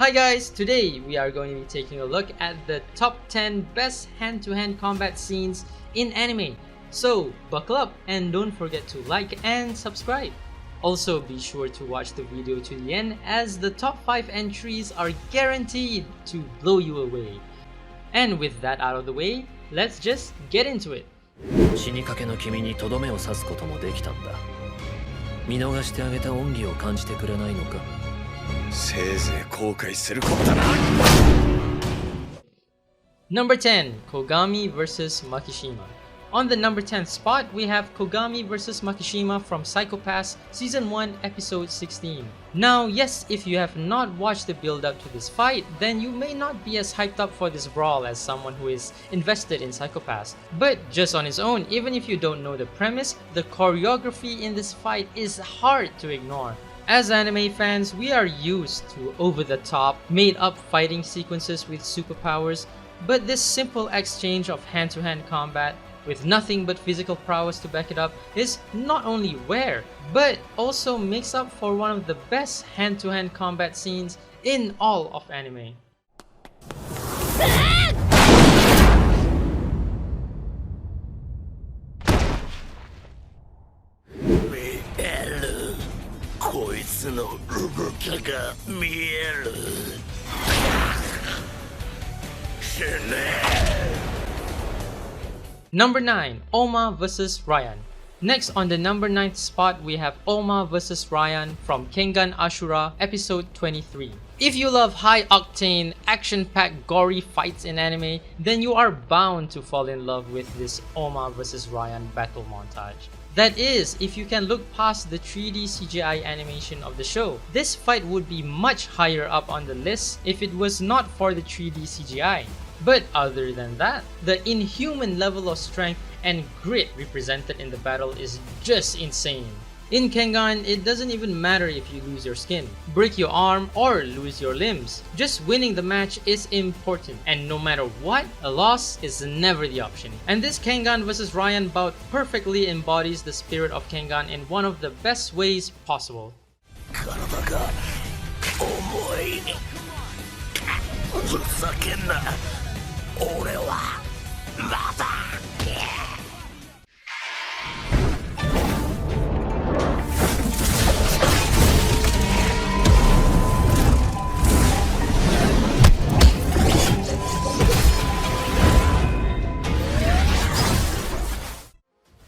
Hi guys, today we are going to be taking a look at the top 10 best hand-to-hand combat scenes in anime. So buckle up and don't forget to like and subscribe. Also be sure to watch the video to the end as the top 5 entries are guaranteed to blow you away. And with that out of the way, let's just get into it. 死にかけの君にとどめを刺すこともできたんだ。見逃してあげた恩義を感じてくれないのか。せいぜい後悔することだな。Number 10, KOGAMI vs MAKISHIMA. On the number 10th spot, we have KOGAMI vs MAKISHIMA from Psycho Pass Season 1 Episode 16. Now, yes, if you have not watched the build up to this fight, then you may not be as hyped up for this brawl as someone who is invested in Psycho Pass. But just on its own, even if you don't know the premise, the choreography in this fight is hard to ignore. As anime fans, we are used to over-the-top, made-up fighting sequences with superpowers, but this simple exchange of hand-to-hand combat with nothing but physical prowess to back it up is not only rare, but also makes up for one of the best hand-to-hand combat scenes in all of anime. Number 9, OHMA vs RAIAN. Next on the number 9th spot, we have OHMA vs RAIAN from Kengan Ashura episode 23. If you love high-octane, action-packed, gory fights in anime, then you are bound to fall in love with this OHMA vs RAIAN battle montage. That is, if you can look past the 3D CGI animation of the show. This fight would be much higher up on the list if it was not for the 3D CGI. But other than that, the inhuman level of strength and grit represented in the battle is just insane. In Kengan, it doesn't even matter if you lose your skin, break your arm, or lose your limbs. Just winning the match is important, and no matter what, a loss is never the option. And this Kengan vs RAIAN bout perfectly embodies the spirit of Kengan in one of the best ways possible.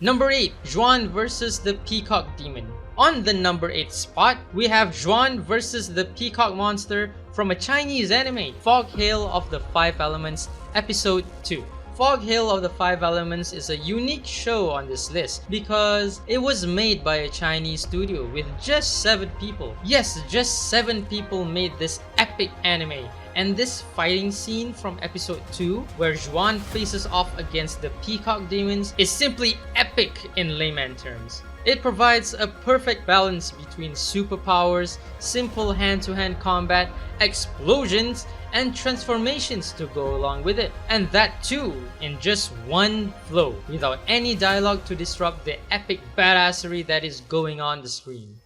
Number 8, XUAN vs the Peacock Demon. On the number 8 spot, we have XUAN vs the Peacock Monster from a Chinese anime, Fog Hail of the 5 Elements, Episode 2. Fog Hail of the 5 Elements is a unique show on this list because it was made by a Chinese studio with just 7 people. Yes, just 7 people made this epic anime. And this fighting scene from episode 2, where XUAN faces off against the Peacock Demons, is simply epic in layman terms. It provides a perfect balance between superpowers, simple hand-to-hand combat, explosions, and transformations to go along with it. And that too, in just one flow, without any dialogue to disrupt the epic badassery that is going on the screen.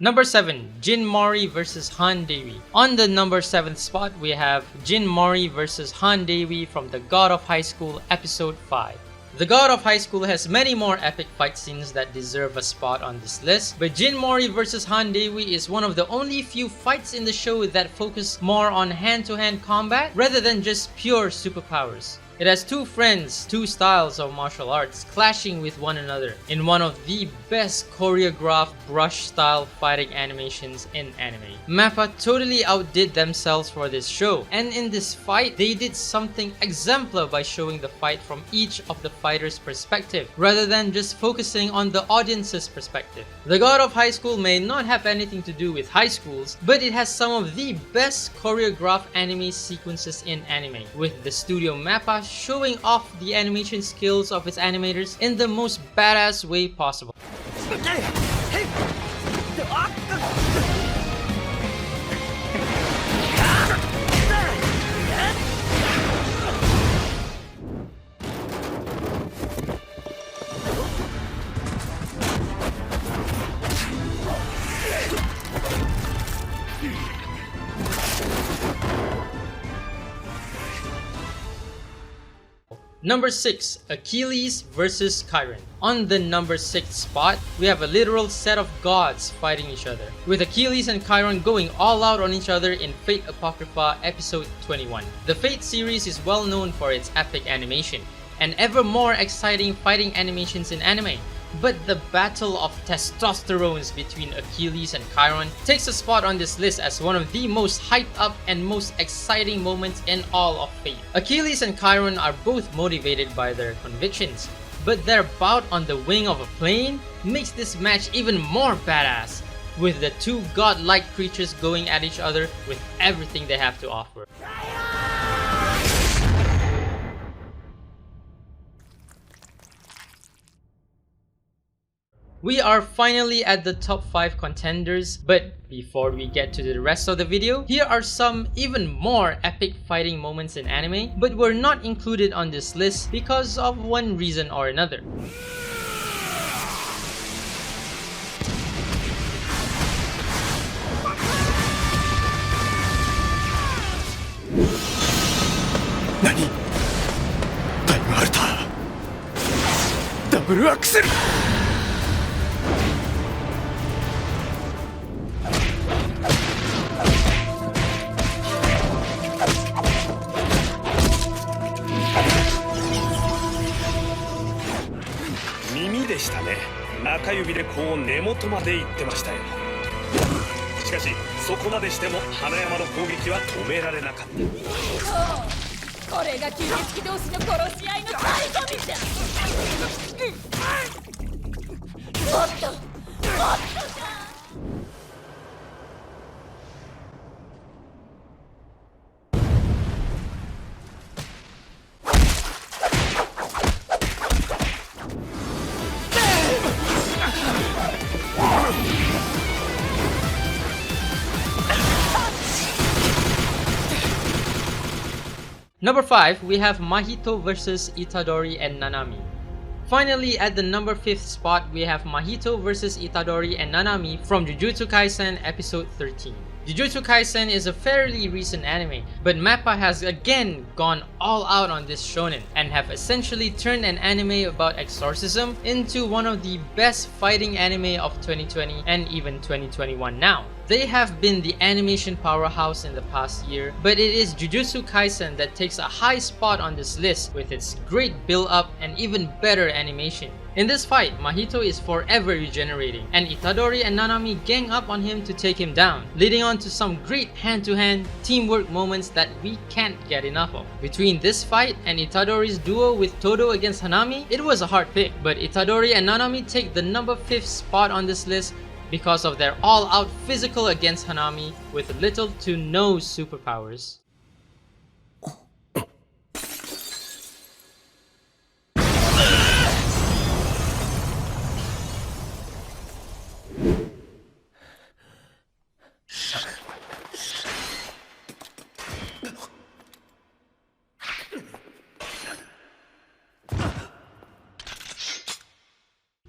Number 7, Jin Mori vs Han DAEWI. On the number 7th spot, we have Jin Mori vs Han DAEWI from the God of High School episode 5. The God of High School has many more epic fight scenes that deserve a spot on this list, but Jin Mori vs Han DAEWI is one of the only few fights in the show that focus more on hand-to-hand combat rather than just pure superpowers. It has 2 friends, 2 styles of martial arts clashing with one another in one of the best choreographed brush style fighting animations in anime. MAPPA totally outdid themselves for this show, and in this fight they did something exemplar by showing the fight from each of the fighters' perspective rather than just focusing on the audience's perspective. The God of High School may not have anything to do with high schools, but it has some of the best choreographed anime sequences in anime, with the studio MAPPA showing off the animation skills of its animators in the most badass way possible. Number 6, Achilles versus Chiron. On the number 6 spot, we have a literal set of gods fighting each other, with Achilles and Chiron going all out on each other in Fate Apocrypha episode 21. The Fate series is well known for its epic animation, and ever more exciting fighting animations in anime. But the battle of testosterones between Achilles and Chiron takes a spot on this list as one of the most hyped up and most exciting moments in all of Fate. Achilles and Chiron are both motivated by their convictions, but their bout on the wing of a plane makes this match even more badass, with the two godlike creatures going at each other with everything they have to offer. We are finally at the top 5 contenders, but before we get to the rest of the video, here are some even more epic fighting moments in anime, but were not included on this list because of one reason or another. Nani? Time alter. Double axel. でしたね。中指でこう根元まで行ってましたよ。しかしそこまでしても花山の攻撃は止められなかった。これが吸血鬼同士の殺し合いの醍醐味じゃ。もっともっとだ。Number 5, we have Mahito versus Itadori and Nanami. Finally, at the number 5th spot, we have Mahito versus Itadori and Nanami from Jujutsu Kaisen episode 13. Jujutsu Kaisen is a fairly recent anime, but MAPPA has again gone all out on this shonen and have essentially turned an anime about exorcism into one of the best fighting anime of 2020 and even 2021 now. They have been the animation powerhouse in the past year, but it is Jujutsu Kaisen that takes a high spot on this list with its great build-up and even better animation. In this fight, Mahito is forever regenerating, and Itadori and Nanami gang up on him to take him down, leading on to some great hand-to-hand teamwork moments that we can't get enough of. Between this fight and Itadori's duo with Todo against Hanami, it was a hard pick, but Itadori and Nanami take the number 5th spot on this list because of their all-out physical against Hanami with little to no superpowers.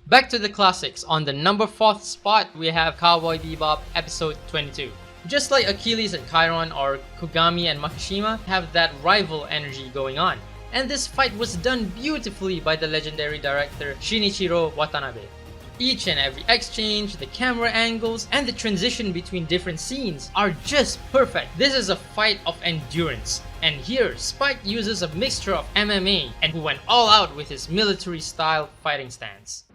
Back to the classics. On the number 4th spot, we have Cowboy Bebop episode 22. Just like Achilles and Chiron or KOGAMI and MAKISHIMA have that rival energy going on. And this fight was done beautifully by the legendary director Shinichiro Watanabe. Each and every exchange, the camera angles, and the transition between different scenes are just perfect. This is a fight of endurance. And here, Spike uses a mixture of MMA and who went all out with his military style fighting stance.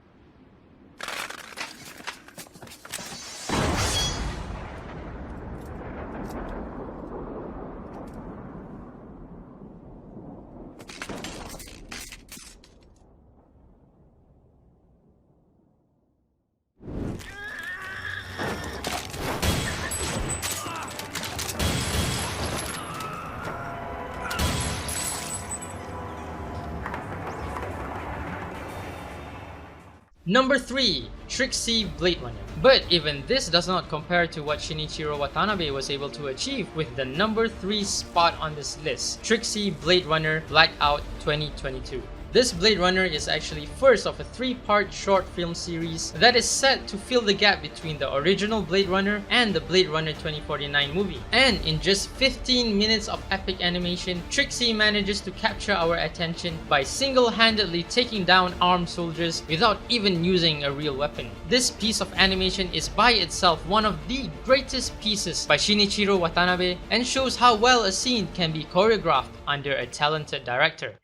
Number 3, TRIXIE Blade Runner. But even this does not compare to what Shinichiro Watanabe was able to achieve with the number 3 spot on this list, TRIXIE Blade Runner Blackout 2022. This Blade Runner is actually first of a 3-part short film series that is set to fill the gap between the original Blade Runner and the Blade Runner 2049 movie. And in just 15 minutes of epic animation, TRIXIE manages to capture our attention by single-handedly taking down armed soldiers without even using a real weapon. This piece of animation is by itself one of the greatest pieces by Shinichiro Watanabe and shows how well a scene can be choreographed under a talented director.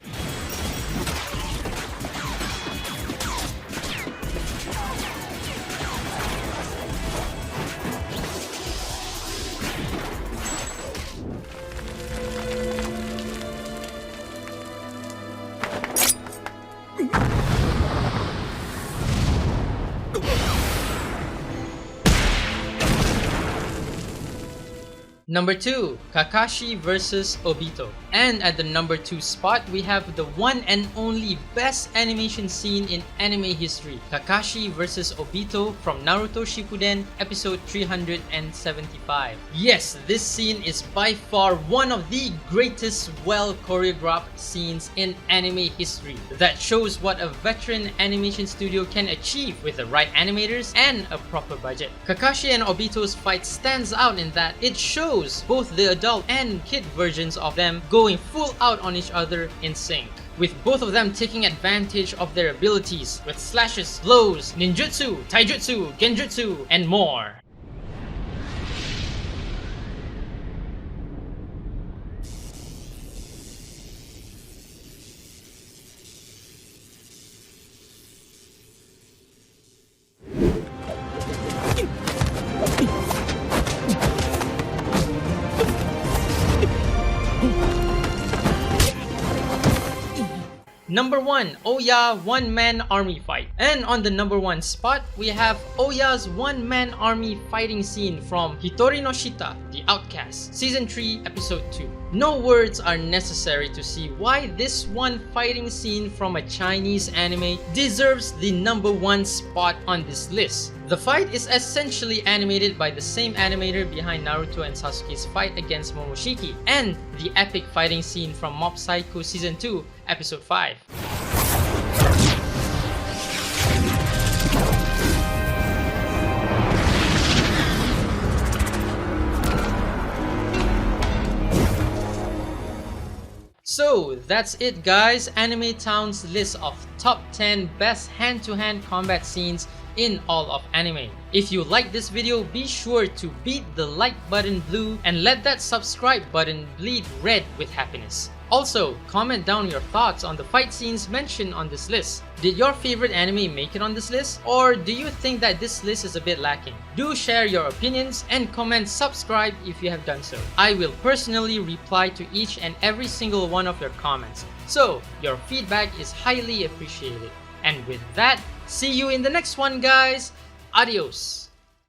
Number 2, Kakashi vs Obito. And at the number 2 spot, we have the one and only best animation scene in anime history, Kakashi vs Obito from Naruto Shippuden episode 375. Yes, this scene is by far one of the greatest well choreographed scenes in anime history that shows what a veteran animation studio can achieve with the right animators and a proper budget. Kakashi and Obito's fight stands out in that it shows both the adult and kid versions of them going full out on each other in sync, with both of them taking advantage of their abilities with slashes, blows, ninjutsu, taijutsu, genjutsu, and more. Number 1, OUYA one-man army fight. And on the number 1 spot, we have OUYA's one-man army fighting scene from Hitori no Shita, The Outcast, Season 3, Episode 2. No words are necessary to see why this one fighting scene from a Chinese anime deserves the number 1 spot on this list. The fight is essentially animated by the same animator behind Naruto and Sasuke's fight against Momoshiki, and the epic fighting scene from Mob Psycho Season 2, Episode 5. So that's it guys, Anime Town's list of top 10 best hand-to-hand combat scenes in all of anime. If you like this video, be sure to beat the like button blue and let that subscribe button bleed red with happiness. Also, comment down your thoughts on the fight scenes mentioned on this list. Did your favorite anime make it on this list? Or do you think that this list is a bit lacking? Do share your opinions and comment subscribe if you have done so. I will personally reply to each and every single one of your comments. So, your feedback is highly appreciated. And with that, see you in the next one guys! Adios!